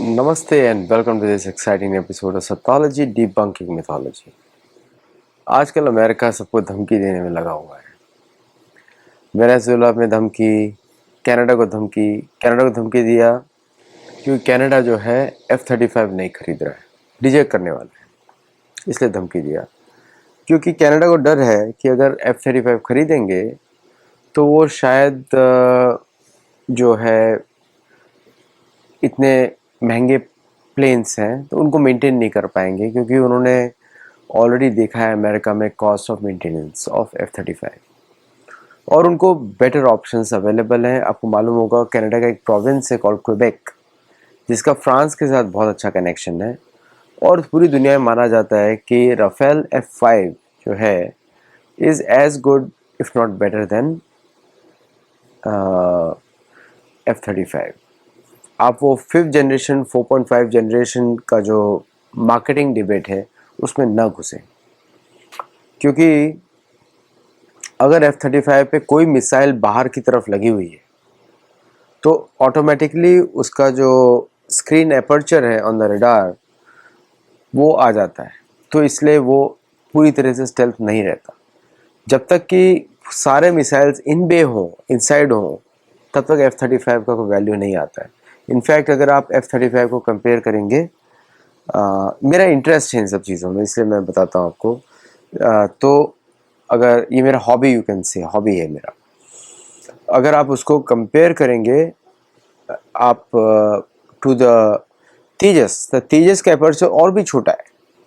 Namaste and welcome to this exciting episode of Sathology Debunking Mythology। आजकल America सबको धमकी देने में लगा हुआ है। वेनेजुएला में धमकी, कनाडा को धमकी दिया क्योंकि कनाडा जो है F-35 नहीं खरीद रहा है, रिजेक्ट करने वाला है, इसलिए धमकी दिया। क्योंकि कनाडा को डर है कि अगर F-35 खरीदेंगे तो वो शायद जो है इतने महंगे प्लेन्स हैं तो उनको मेंटेन नहीं कर पाएंगे, क्योंकि उन्होंने ऑलरेडी देखा है अमेरिका में cost of maintenance of F-35 और उनको बेटर ऑप्शंस अवेलेबल हैं। आपको मालूम होगा कनाडा का एक प्रोविंस है कॉल्ड क्वेबेक, जिसका फ्रांस के साथ बहुत अच्छा कनेक्शन है और पूरी दुनिया में माना जाता है कि राफेल F-5 जो है is as good if not better than F-35। आप वो 5th जनरेशन 4.5 जनरेशन का जो मार्केटिंग डिबेट है उसमें ना घुसें, क्योंकि अगर F-35 पे कोई मिसाइल बाहर की तरफ लगी हुई है तो ऑटोमेटिकली उसका जो स्क्रीन एपर्चर है ऑन द रडार वो आ जाता है, तो इसलिए वो पूरी तरह से स्टेल्थ नहीं रहता। जब तक कि सारे मिसाइल्स इन बे हों, इनसाइड हों, तब तक F-35 का कोई वैल्यू नहीं आता है। इनफैक्ट अगर आप F-35 को कंपेयर करेंगे, मेरा इंटरेस्ट है इन सब चीज़ों में इसलिए मैं बताता हूँ आपको। तो अगर ये मेरा hobby, you can say hobby है मेरा, अगर आप उसको कंपेयर करेंगे आप टू द तेजस का एपर्चर और भी छोटा है,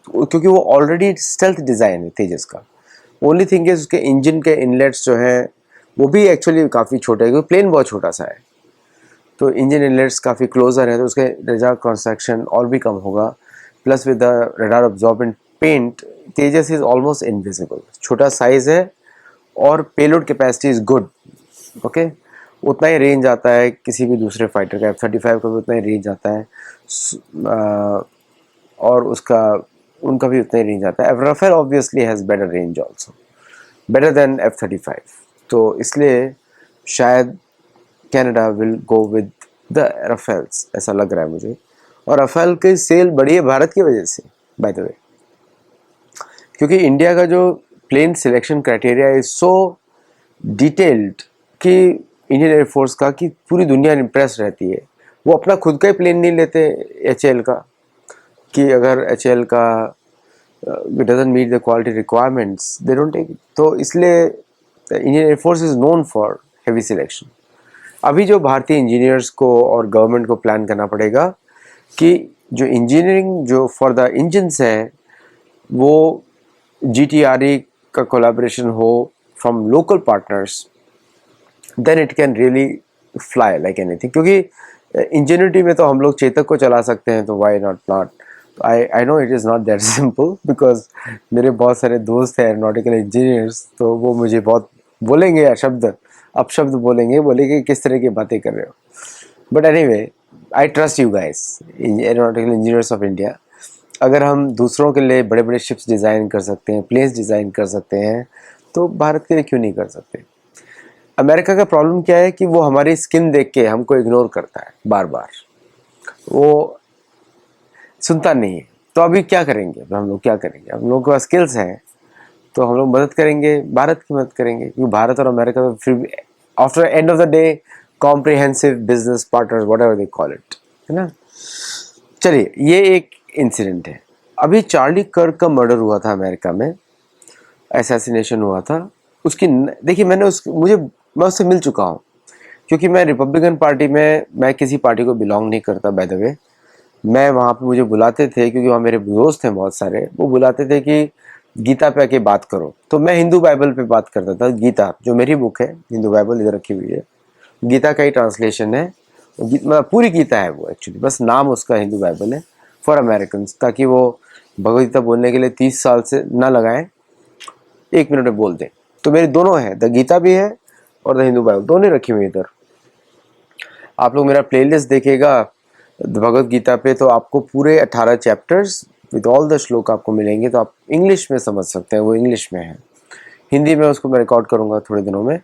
क्योंकि वो ऑलरेडी स्टेल्थ डिज़ाइन है तेजस का। ओनली थिंग है उसके इंजन के इनलेट्स जो हैं वो भी एक्चुअली काफ़ी छोटे हैं, क्योंकि प्लेन बहुत छोटा सा है, तो इंजन इनलेट्स काफ़ी क्लोजर है, तो उसके रडार क्रॉस सेक्शन और भी कम होगा। Plus with the radar absorbent paint Tejas is almost invisible. छोटा साइज़ है और payload capacity is good. Okay, उतना ही रेंज आता है किसी भी दूसरे फाइटर का, F-35 का भी उतना ही रेंज आता है और उनका भी उतना ही रेंज आता है। Rafale obviously has better range also, better than F-35, तो इसलिए शायद Canada will go with the Rafales, ऐसा लग रहा है मुझे। और राफेल की सेल बढ़ी है भारत की वजह से, बाय द वे, क्योंकि इंडिया का जो plane selection criteria is so detailed कि इंडियन एयरफोर्स का कि पूरी दुनिया इम्प्रेस रहती है। वो अपना खुद का ही प्लेन नहीं लेते HAL का, कि अगर HAL का doesn't meet the quality requirements they don't take it. तो इसलिए Indian air force is known for heavy selection. अभी जो भारतीय इंजीनियर्स को और गवर्नमेंट को प्लान करना पड़ेगा कि जो इंजीनियरिंग जो फॉर द इंजन्स है वो GTRE का कोलैबोरेशन हो from local partners, then it can really fly like anything. क्योंकि इंजीनियरिटी में तो हम लोग चेतक को चला सकते हैं, तो why not. I know it is not that simple, because मेरे बहुत सारे दोस्त हैं एरोनॉटिकल इंजीनियर्स, तो वो मुझे बहुत बोलेंगे अपशब्द बोलेंगे किस तरह की बातें कर रहे हो। But anyway, I trust you guys, aeronautical engineers of India. अगर हम दूसरों के लिए बड़े बड़े शिप्स डिज़ाइन कर सकते हैं, प्लेन्स डिज़ाइन कर सकते हैं, तो भारत के लिए क्यों नहीं कर सकते। अमेरिका का प्रॉब्लम क्या है कि वो हमारी स्किन देख के हमको इग्नोर करता है बार बार, वो सुनता नहीं है। तो अभी क्या करेंगे, हम लोग क्या करेंगे, हम लोगों के पास स्किल्स हैं तो हम लोग मदद करेंगे, भारत की मदद करेंगे, क्योंकि भारत और अमेरिका तो फिर after end of the day comprehensive business partners, whatever they call it, है ना। चलिए, ये एक इंसिडेंट है। अभी चार्ली कर्क का मर्डर हुआ था अमेरिका में, असैसिनेशन हुआ था उसकी। देखिए, मैं उससे मिल चुका हूँ, क्योंकि मैं रिपब्लिकन पार्टी में, मैं किसी पार्टी को बिलोंग नहीं करता बाय द वे। मैं वहाँ पे मुझे बुलाते थे, क्योंकि वहाँ मेरे दोस्त हैं बहुत सारे, वो बुलाते थे कि गीता पे आके बात करो, तो मैं हिंदू बाइबल पे बात करता था। गीता जो मेरी बुक है, हिंदू बाइबल इधर रखी हुई है, गीता का ही ट्रांसलेशन है, मतलब पूरी गीता है वो एक्चुअली, बस नाम उसका हिंदू बाइबल है फॉर अमेरिकन, ताकि वो भगवद गीता बोलने के लिए 30 साल से ना लगाएं, 1 मिनट में बोल दें। तो मेरे दोनों है, द गीता भी है और द हिंदू बाइबल, दोनों रखी हुई इधर। आप लोग मेरा प्लेलिस्ट देखिएगा भगवद गीता पे, तो आपको पूरे 18 चैप्टर्स विद ऑल द श्लोक आपको मिलेंगे, तो आप इंग्लिश में समझ सकते हैं। वो इंग्लिश में है, हिंदी में उसको मैं रिकॉर्ड करूँगा थोड़े दिनों में,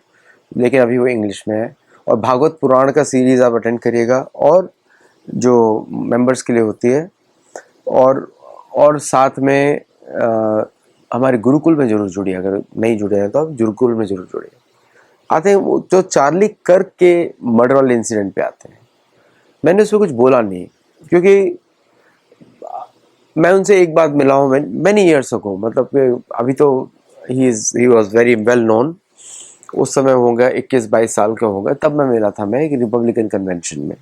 लेकिन अभी वो इंग्लिश में है। और भागवत पुराण का सीरीज़ आप अटेंड करिएगा, और जो मेंबर्स के लिए होती है, और साथ में हमारे गुरुकुल में जरूर जुड़िए। अगर नहीं जुड़े हैं तो आप गुरुकुल में जरूर जुड़िए। आते हैं वो जो चार्ली कर्क के मर्डर वाले इंसिडेंट पे आते हैं। मैंने उसमें कुछ बोला नहीं, क्योंकि मैं उनसे एक बार मिला हूँ मैनी ईयर्स अगो, मतलब कि अभी तो he was very well known. उस समय होगा 21-22 साल का होगा, तब मैं मिला था, मैं एक रिपब्लिकन कन्वेंशन में,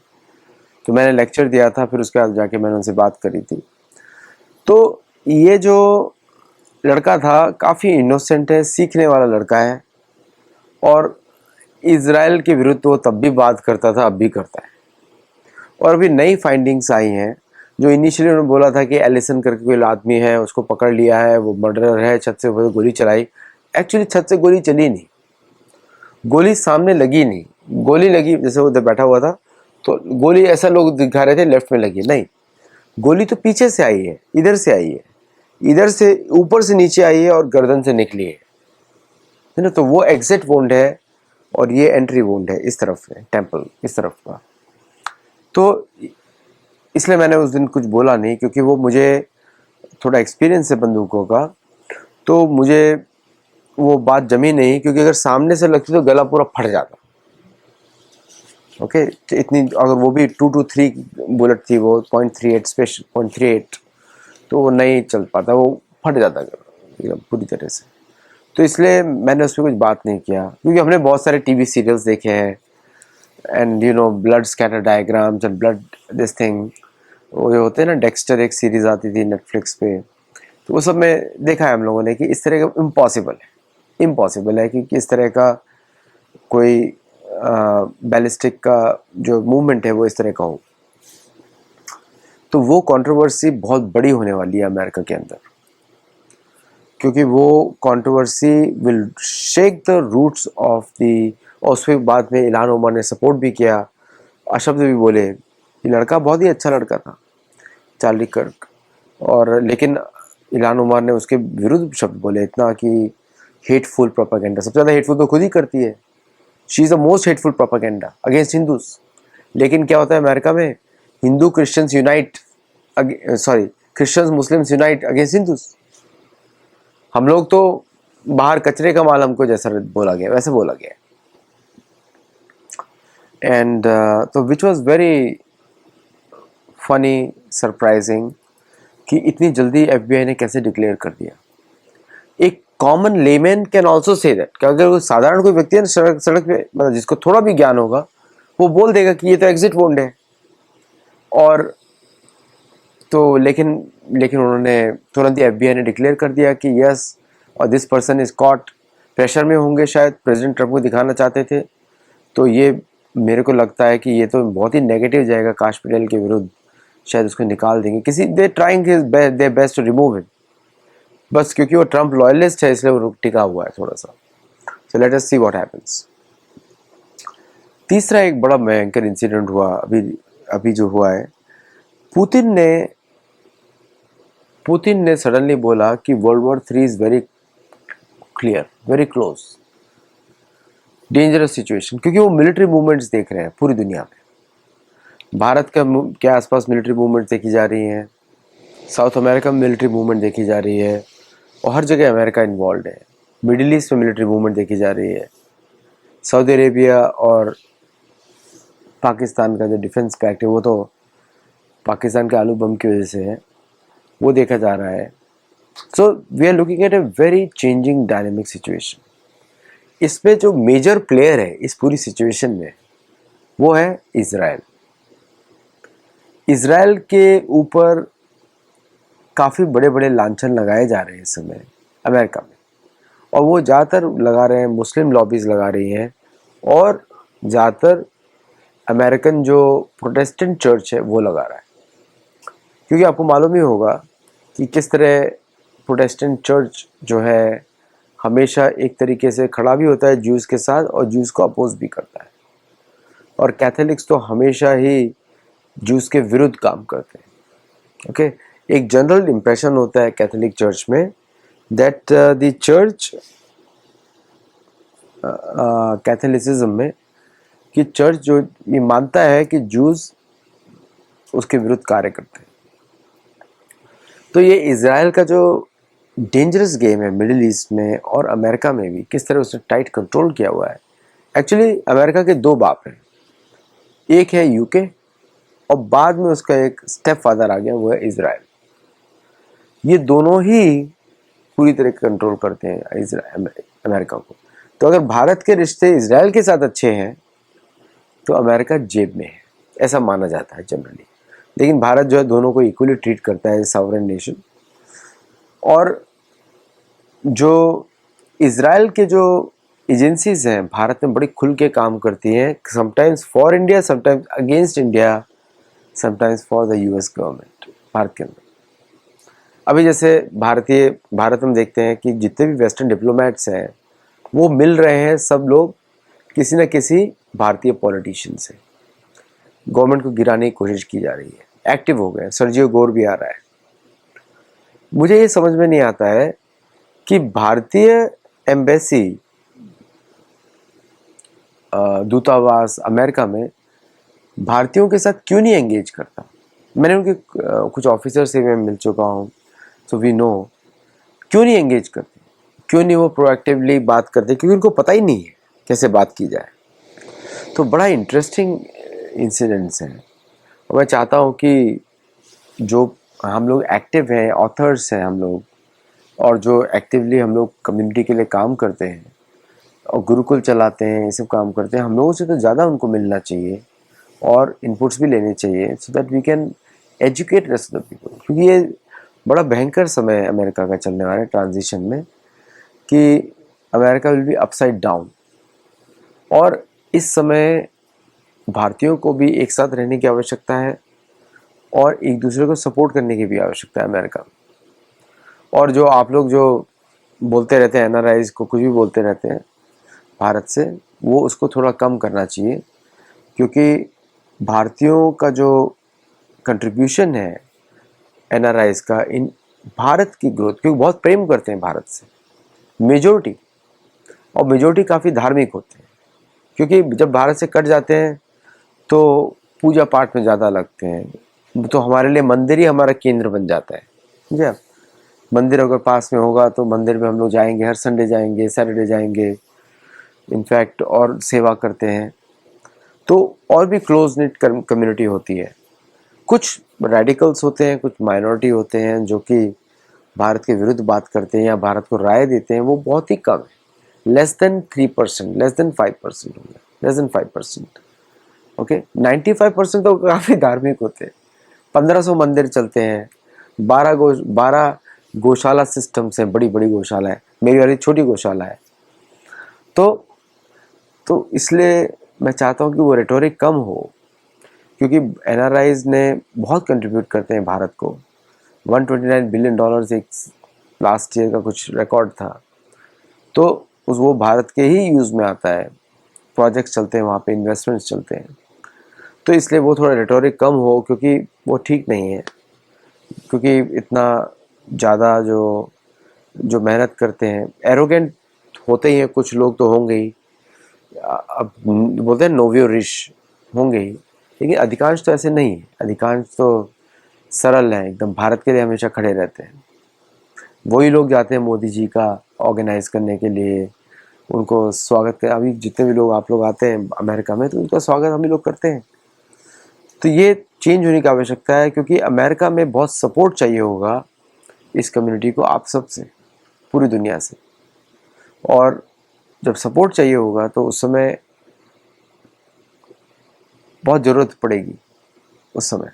तो मैंने लेक्चर दिया था, फिर उसके बाद जाके मैंने उनसे बात करी थी। तो ये जो लड़का था काफ़ी इनोसेंट है, सीखने वाला लड़का है, और इजराइल के विरुद्ध वो तब भी बात करता था, अब भी करता है। और अभी नई फाइंडिंग्स आई हैं, जो इनिशियली उन्होंने बोला था कि एलिसन करके कोई आदमी है, उसको पकड़ लिया है, वो मर्डरर है, छत से वो गोली चलाई। एक्चुअली छत से गोली चली नहीं, गोली सामने लगी नहीं। गोली लगी, जैसे वो उधर बैठा हुआ था तो गोली ऐसा लोग दिखा रहे थे लेफ्ट में लगी, नहीं, गोली तो पीछे से आई है, इधर से आई है, इधर से ऊपर से नीचे आई है और गर्दन से निकली है ना। तो वो एग्जिट वुंड है और ये एंट्री वुंड है, इस तरफ है टेम्पल, इस तरफ का। तो इसलिए मैंने उस दिन कुछ बोला नहीं, क्योंकि वो मुझे थोड़ा एक्सपीरियंस है बंदूकों का, तो मुझे वो बात जमी नहीं, क्योंकि अगर सामने से लगती तो गला पूरा फट जाता। ओके, तो इतनी, अगर वो भी 223 बुलेट थी, वो 0.38 स्पेशल 0.38, तो वो नहीं चल पाता, वो फट जाता एकदम पूरी तरह से। तो इसलिए मैंने उस पर कुछ बात नहीं किया, क्योंकि हमने बहुत सारे टीवी सीरियल्स देखे हैं, and you know blood scatter diagrams and blood this thing, वो जो होते हैं ना, डेक्स्टर एक सीरीज आती थी नेटफ्लिक्स पे, तो वो सब में देखा है हम लोगों ने कि इस तरह का इम्पॉसिबल है कि इस तरह का कोई बैलिस्टिक का जो मूवमेंट है वो इस तरह का हो। तो वो कंट्रोवर्सी बहुत बड़ी होने वाली है अमेरिका के अंदर, क्योंकि वो controversy will shake the roots of the. और उसके बाद में इल्हान ओमर ने सपोर्ट भी किया, अशब्द भी बोले। ये लड़का बहुत ही अच्छा लड़का था, चार्ली कर्क, और लेकिन इल्हान ओमर ने उसके विरुद्ध शब्द बोले इतना कि हेटफुल प्रोपेगेंडा, सबसे ज़्यादा हेटफुल तो खुद ही करती है। She is the most hateful propaganda against Hindus. लेकिन क्या होता है अमेरिका में, Hindu Christians unite, sorry, Christians Muslims unite against Hindus. हम लोग तो बाहर कचरे का माल हमको जैसा बोला गया वैसे बोला गया। एंड तो which was very funny, surprising, कि इतनी जल्दी एफबीआई ने कैसे डिक्लेयर कर दिया। एक common layman can also say that, कि अगर वो साधारण कोई व्यक्ति है ना सड़क पे, मतलब जिसको थोड़ा भी ज्ञान होगा, वो बोल देगा कि ये तो एग्जिट वोंड है। और तो लेकिन लेकिन उन्होंने तुरंत ही एफबीआई ने डिक्लेयर कर दिया कि यस, और this person is caught. Pressure में होंगे शायद, प्रेसिडेंट ट्रंप को दिखाना चाहते थे। तो ये मेरे को लगता है कि ये तो बहुत ही नेगेटिव जाएगा काश पटेल के विरुद्ध, शायद उसको निकाल देंगे किसी, they trying their best to remove him. बस क्योंकि वो ट्रंप लॉयलिस्ट है इसलिए वो टिका हुआ है थोड़ा सा। So let us see what happens. तीसरा एक बड़ा भयंकर इंसिडेंट हुआ अभी अभी जो हुआ है, पुतिन ने सडनली बोला कि world war 3 is very clear, very close, dangerous situation, क्योंकि वो मिलिट्री मूवमेंट्स देख रहे हैं पूरी दुनिया में। भारत के आसपास मिलिट्री मूवमेंट्स देखी जा रही हैं, साउथ अमेरिका में मिलिट्री मूवमेंट देखी जा रही है, और हर जगह अमेरिका इन्वॉल्व है। मिडिल ईस्ट में मिलिट्री मूवमेंट देखी जा रही है। सऊदी अरेबिया और पाकिस्तान का जो डिफेंस पैक्ट है वो तो पाकिस्तान के आलू बम की वजह से है, वो देखा जा रहा है। So we are looking at a very changing dynamic situation. इसमें जो मेजर प्लेयर है इस पूरी सिचुएशन में वो है इजराइल। इजराइल के ऊपर काफ़ी बड़े बड़े लांछन लगाए जा रहे हैं इस समय अमेरिका में, और वो ज़्यादातर लगा रहे हैं, मुस्लिम लॉबीज लगा रही हैं, और ज़्यादातर अमेरिकन जो प्रोटेस्टेंट चर्च है वो लगा रहा है। क्योंकि आपको मालूम ही होगा कि किस तरह प्रोटेस्टेंट चर्च जो है हमेशा एक तरीके से खड़ा भी होता है ज्यूज़ के साथ, और ज्यूज़ को अपोज भी करता है, और कैथोलिक्स तो हमेशा ही ज्यूज़ के विरुद्ध काम करते हैं। ओके, एक जनरल इम्प्रेशन होता है कैथोलिक चर्च में दैट द चर्च, कैथोलिसिज्म में, कि चर्च जो ये मानता है कि जूस उसके विरुद्ध कार्य करते हैं। तो ये इजराइल का जो डेंजरस गेम है मिडिल ईस्ट में और अमेरिका में भी, किस तरह उसने टाइट कंट्रोल किया हुआ है। एक्चुअली अमेरिका के दो बाप हैं, एक है यूके और बाद में उसका एक स्टेप फादर आ गया, वो है इजराइल। ये दोनों ही पूरी तरह कंट्रोल करते हैं अमेरिका को। तो अगर भारत के रिश्ते इजराइल के साथ अच्छे हैं तो अमेरिका जेब में है, ऐसा माना जाता है जनरली। लेकिन भारत जो है दोनों को इक्वली ट्रीट करता है, सॉवरेन नेशन। और जो इजराइल के जो एजेंसीज हैं भारत में बड़ी खुल के काम करती हैं, sometimes for India, sometimes against India, sometimes for the US government Bharat के अंदर। अभी जैसे भारत में देखते हैं कि जितने भी वेस्टर्न डिप्लोमेट्स हैं वो मिल रहे हैं, सब लोग किसी न किसी भारतीय पॉलिटिशियन से। गवर्नमेंट को गिराने की कोशिश की जा रही है, एक्टिव हो गए, सर्जियो गोर भी आ रहा है। मुझे ये समझ में नहीं आता है कि भारतीय एम्बेसी, दूतावास अमेरिका में भारतीयों के साथ क्यों नहीं एंगेज करता। मैंने उनके कुछ ऑफिसर से मैं मिल चुका हूँ, सो वी नो क्यों नहीं एंगेज करते, क्यों नहीं वो प्रोएक्टिवली बात करते, क्योंकि उनको पता ही नहीं है कैसे बात की जाए। तो बड़ा इंटरेस्टिंग इंसिडेंट्स हैं और मैं चाहता हूँ कि जो हम लोग एक्टिव हैं, ऑथर्स हैं हम लोग, और जो एक्टिवली हम लोग कम्युनिटी के लिए काम करते हैं और गुरुकुल चलाते हैं, ये सब काम करते हैं, हम लोगों से तो ज़्यादा उनको मिलना चाहिए और इनपुट्स भी लेने चाहिए, so that we can educate rest of the people. क्योंकि ये बड़ा भयंकर समय है अमेरिका का चलने वाला ट्रांजिशन में, कि America will be upside down. और इस समय भारतीयों को भी एक साथ रहने की आवश्यकता है और एक दूसरे को सपोर्ट करने की भी आवश्यकता है अमेरिका में। और जो आप लोग जो बोलते रहते हैं एनआरआईज को कुछ भी बोलते रहते हैं भारत से, वो उसको थोड़ा कम करना चाहिए, क्योंकि भारतीयों का जो कंट्रीब्यूशन है एनआरआईज का इन भारत की ग्रोथ, क्योंकि बहुत प्रेम करते हैं भारत से मेजोरिटी, और मेजोरिटी काफ़ी धार्मिक होते हैं, क्योंकि जब भारत से कट जाते हैं तो पूजा पाठ में ज़्यादा लगते हैं। तो हमारे लिए मंदिर ही हमारा केंद्र बन जाता है। समझे आप? मंदिर अगर पास में होगा तो मंदिर में हम लोग जाएंगे, हर संडे जाएंगे, सैटरडे जाएंगे इनफैक्ट, और सेवा करते हैं। तो और भी क्लोज निट कम्युनिटी होती है। कुछ रेडिकल्स होते हैं, कुछ माइनॉरिटी होते हैं जो कि भारत के विरुद्ध बात करते हैं या भारत को राय देते हैं, वो बहुत ही कम है, लेस देन 3%, लेस देन 5% होंगे, लेस देन 5%। ओके, 95% तो काफ़ी धार्मिक होते हैं। 1500 मंदिर चलते हैं, 12 गौशाला सिस्टम्स हैं, बड़ी बड़ी गौशाला है, मेरी वाली छोटी गौशाला है। तो इसलिए मैं चाहता हूँ कि वो रेटोरिक कम हो, क्योंकि एनआरआईज ने बहुत कंट्रीब्यूट करते हैं भारत को। $129 बिलियन एक लास्ट ईयर का कुछ रिकॉर्ड था। तो वो भारत के ही यूज़ में आता है, प्रोजेक्ट्स चलते हैं वहाँ पे, इन्वेस्टमेंट्स चलते हैं। तो इसलिए वो थोड़ा रेटोरिक कम हो, क्योंकि वो ठीक नहीं है। क्योंकि इतना ज़्यादा जो मेहनत करते हैं, एरोगेंट होते ही हैं कुछ लोग, तो होंगे ही, अब बोलते हैं नोवियो रिश होंगे ही, लेकिन अधिकांश तो ऐसे नहीं है। अधिकांश तो सरल हैं एकदम, भारत के लिए हमेशा खड़े रहते हैं। वही लोग जाते हैं मोदी जी का ऑर्गेनाइज करने के लिए, उनको स्वागत कर, अभी जितने भी लोग आप लोग आते हैं अमेरिका में तो उनका स्वागत हम ही लोग करते हैं। तो ये चेंज होने की आवश्यकता है, क्योंकि अमेरिका में बहुत सपोर्ट चाहिए होगा इस कम्युनिटी को, आप सब से, पूरी दुनिया से। और जब सपोर्ट चाहिए होगा तो उस समय बहुत ज़रूरत पड़ेगी उस समय,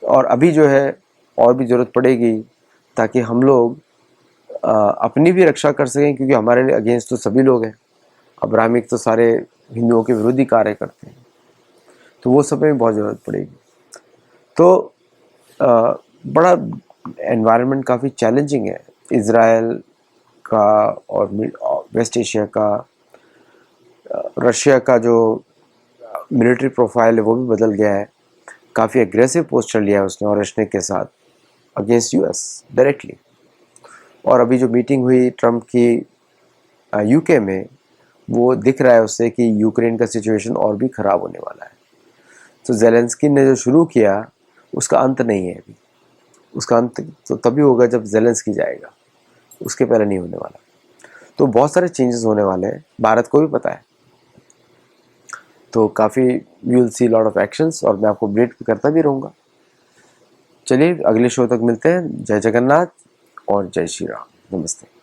और अभी जो है और भी ज़रूरत पड़ेगी, ताकि हम लोग अपनी भी रक्षा कर सकें, क्योंकि हमारे लिए अगेंस्ट तो सभी लोग हैं। अब्राहमिक तो सारे हिंदुओं के विरोधी कार्य करते हैं, तो वो सब में बहुत ज़रूरत पड़ेगी। तो बड़ा एनवायरनमेंट काफ़ी चैलेंजिंग है इज़राइल का, और वेस्ट एशिया का, रशिया का जो मिलिट्री प्रोफाइल है वो भी बदल गया है। काफ़ी एग्रेसिव पोस्चर लिया है उसने और रशने के साथ अगेंस्ट यूएस डायरेक्टली। और अभी जो मीटिंग हुई ट्रम्प की यूके में, वो दिख रहा है उससे कि यूक्रेन का सिचुएशन और भी ख़राब होने वाला है। तो जेलेंस्की ने जो शुरू किया उसका अंत नहीं है अभी। उसका अंत तो तभी होगा जब ज़ेलेंस्की जाएगा, उसके पहले नहीं होने वाला। तो बहुत सारे चेंजेस होने वाले हैं, भारत को भी पता है। तो काफ़ी you will see lot of actions, और मैं आपको अपडेट करता भी रहूँगा। चलिए अगले शो तक मिलते हैं। जय जगन्नाथ और जय श्री राम। नमस्ते।